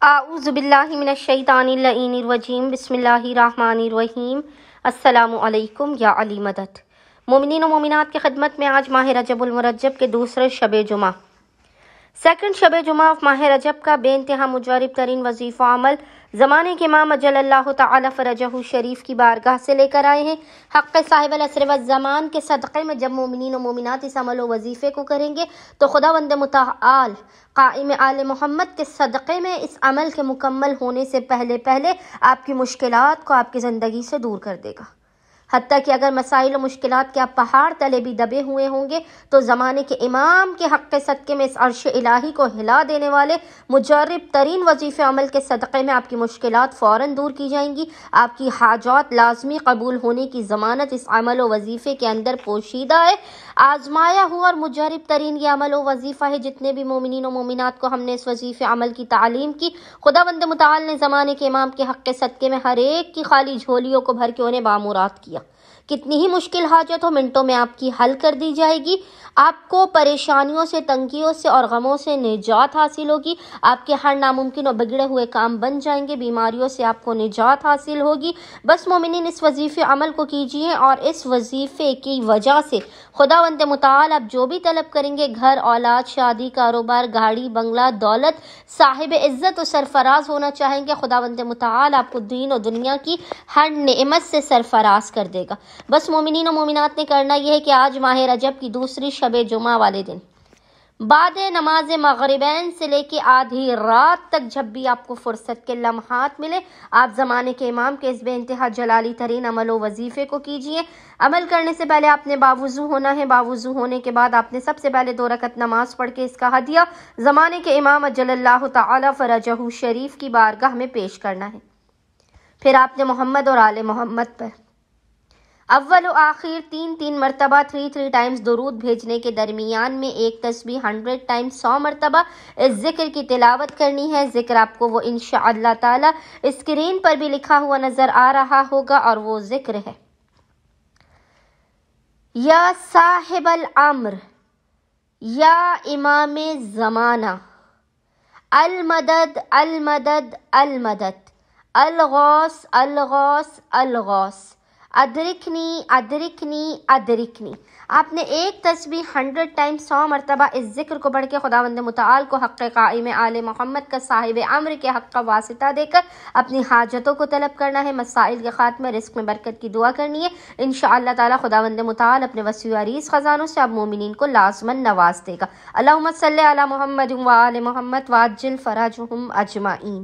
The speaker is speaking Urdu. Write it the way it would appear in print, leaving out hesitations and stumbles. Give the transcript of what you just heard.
اعوذ باللہ من الشیطان اللعین الرجیم بسم اللہ الرحمن الرحیم۔ السلام علیکم یا علی مدد۔ مومنین و مومنات کی خدمت میں آج ماہ رجب المرجب کے دوسرے شب جمعہ، سیکنڈ شب جمعہ آف ماہ رجب کا بے انتہا مجرب ترین وظیفہ عمل زمانے کے امام اجل اللہ تعالی فرجہ شریف کی بارگاہ سے لے کر آئے ہیں۔ حق صاحب العصر والزمان کے صدقے میں جب مومنین و مومنات اس عمل و وظیفے کو کریں گے تو خداوند متعال قائم آل محمد کے صدقے میں اس عمل کے مکمل ہونے سے پہلے آپ کی مشکلات کو آپ کی زندگی سے دور کر دے گا۔ حتیٰ کہ اگر مسائل و مشکلات کے آپ پہاڑ تلے بھی دبے ہوئے ہوں گے تو زمانے کے امام کے حق صدقے میں اس عرش الہی کو ہلا دینے والے مجرب ترین وظیفہ عمل کے صدقے میں آپ کی مشکلات فوراً دور کی جائیں گی۔ آپ کی حاجات لازمی قبول ہونے کی ضمانت اس عمل و وظیفے کے اندر پوشیدہ ہے۔ آزمایا ہوا اور مجرب ترین یہ عمل و وظیفہ ہے۔ جتنے بھی مومنین و مومنات کو ہم نے اس وظیفہ عمل کی تعلیم کی، خداوند متعال نے زمانے کے امام کے حق صدقے میں ہر ایک کی خالی جھولیوں کو بھر کے انہیں بامراد کیا۔ کتنی ہی مشکل حاجت ہو منٹوں میں آپ کی حل کر دی جائے گی۔ آپ کو پریشانیوں سے، تنگیوں سے اور غموں سے نجات حاصل ہوگی۔ آپ کے ہر ناممکن اور بگڑے ہوئے کام بن جائیں گے، بیماریوں سے آپ کو نجات حاصل ہوگی۔ بس مومنین اس وظیفے عمل کو کیجیے اور اس وظیفے کی وجہ سے خداوند متعال آپ جو بھی طلب کریں گے، گھر، اولاد، شادی، کاروبار، گاڑی، بنگلہ، دولت، صاحب عزت و سرفراز ہونا چاہیں گے، خداوند متعال آپ کو دین و دنیا کی ہر نعمت سے سرفراز کر دے گا۔ بس مومنین و مومنات نے کرنا یہ ہے کہ آج ماہ رجب کی دوسری شب جمعہ والے دن بعد نماز مغربین سے لے کے آدھی رات تک جب بھی آپ کو فرصت کے لمحات ملے، آپ زمانے کے امام کے اس بے انتہا جلالی ترین عمل و وظیفے کو کیجیے۔ عمل کرنے سے پہلے آپ نے باوضو ہونا ہے۔ باوضو ہونے کے بعد آپ نے سب سے پہلے 2 رکعت نماز پڑھ کے اس کا ہدیہ زمانے کے امام اجل اللہ تعالی فرجہ شریف کی بارگاہ میں پیش کرنا ہے۔ پھر آپ نے محمد اور آل محمد پر اول و آخر 3 مرتبہ 3 ٹائمز درود بھیجنے کے درمیان میں ایک تسبیح 100 ٹائمز 100 مرتبہ اس ذکر کی تلاوت کرنی ہے۔ ذکر آپ کو وہ انشاءاللہ تعالی اسکرین پر بھی لکھا ہوا نظر آ رہا ہوگا اور وہ ذکر ہے: یا صاحب الامر، یا امام زمانہ، المدد المدد المدد، الغوث الغوث الغوث، ادرکنی ادرکنی ادرکنی۔ آپ نے ایک تسبیح 100 ٹائمز 100 مرتبہ اس ذکر کو پڑھ کے خداوند متعال کو حق قائم آل محمد کا صاحب امر کے حق کا واسطہ دے کر اپنی حاجتوں کو طلب کرنا ہے، مسائل کے خاتمے، رزق میں برکت کی دعا کرنی ہے۔ انشاءاللہ تعالی خداوند متعال اپنے وسیع و عریض خزانوں سے اب مومنین کو لازماً نواز دے گا۔ اللہم صلی علی محمد و آل محمد وعجل فرجہم اجمعین۔